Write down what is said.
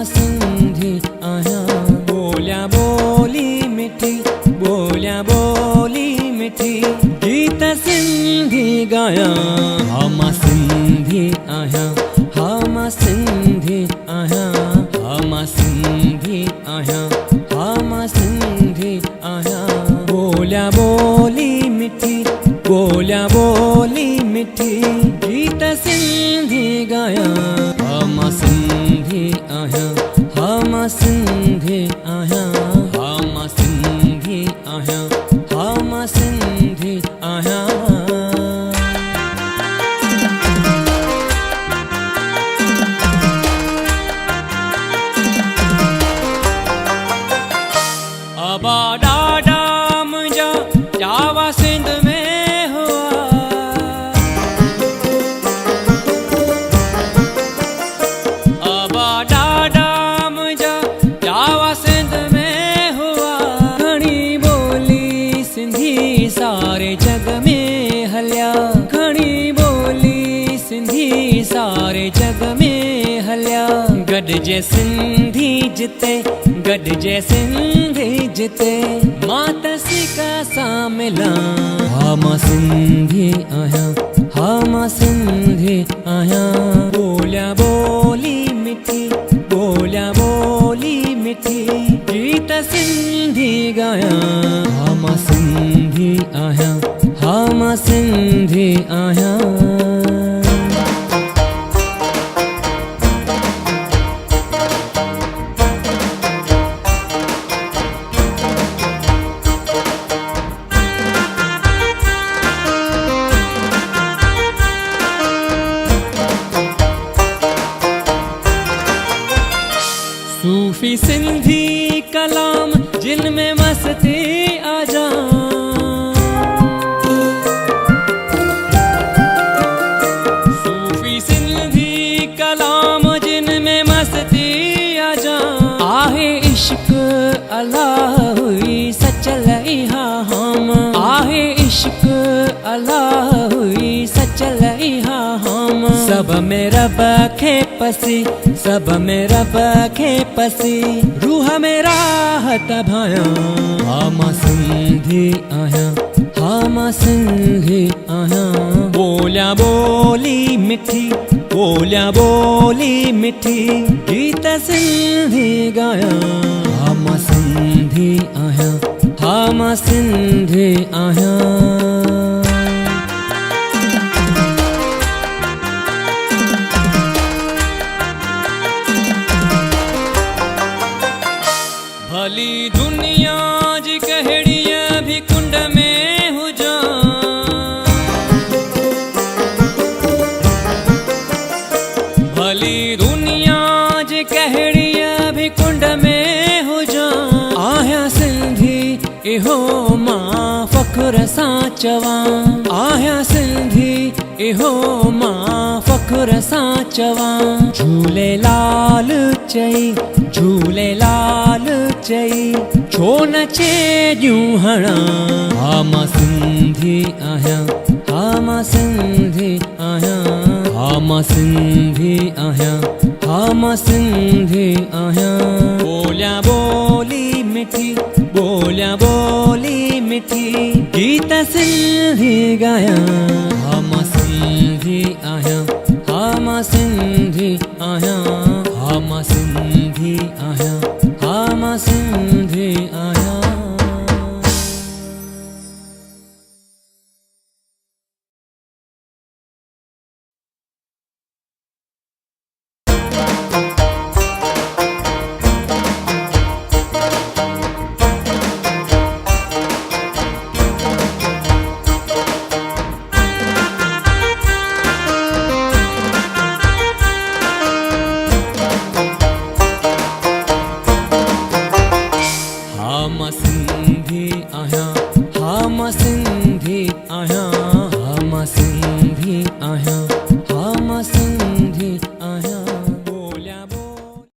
सिंधी आहियां। बोलिया बोली मिठी, बोलिया बोली मिठी, गीत सिंधी गाया। हम सिंधी आहियां, हम सिंधी आहियां, हम सिंधी आहियां, हम सिंधी आहियां। बोलिया बोली मिठी, बोलिया बोली मिठी, गीत सिंधी गाया। हम सिंधी आहियां, हम सिंधी आहियां, हम सिंधी आहियां, हम सिंधी आहियां। अबा ॾाढा मुंहिंजा जावा सिंध में हुआ। अबा ॾाढा मुंहिंजा जावा सिंध में हुआ। घणी बोली सिंधी सारे जग में हलिया। घणी बोली सिंधी सारे जग में हलिया। गॾिजे सिंधी जिते, गॾिजे सिंधी जिते, मां त सिका सां मिलां। हम सिंधी आहियां, हम सिंधी आहियां। बोलिया बोली मिठी, बोलिया बोली मिठी, गीत सिंधी गाया। हम सिंधी आहियां, हम सिंधी आहियां। सूफी सिंधी कलाम जिनमें मस्ती आ जा। सूफी सिंधी कलाम जिनमें मस्ती आ जा। आहे इश्क अल्लाह हुई सचल इहा हम। आहे इश्क अल्लाह हुई सचल इहा हम। सब में रब खे पसी, सब में रब खे पसी, रूह में राहत भाया। हम सिंधी आहियां, हम सिंधी आहियां। बोलिया बोली मिठी, बोलिया बोली मिठी, गीत सिंधी गाया। हम सिंधी आहियां, हम सिंधी आहियां। भली दुनिया जी कहिड़ी भी कुंड में हुजां। भली दुनिया जी कहिड़ी भी कुंड में हुजां। आहियां सिंधी इहो मां फ़ख्र सां चवां। आहियां सिंधी इहो मां फ़ख्र सां चवां। झूलेलाल चई, झूलेलाल चई, छो न चेॼूं हणां। हम सिंधी आहियां, हम सिंधी आहियां, हम सिंधी आहियां, हम सिंधी आहियां। बोलिया बोली मिठी, बोलिया बोली मिठी, गीत सिंधी गाया। हम सिंधी आहियां, हम सिंधी आहियां, हम सिंधी आहियां, हम सिंधी आहियां। हम सिंधी आहियां, हम सिंधी आहियां, हम सिंधी आहियां।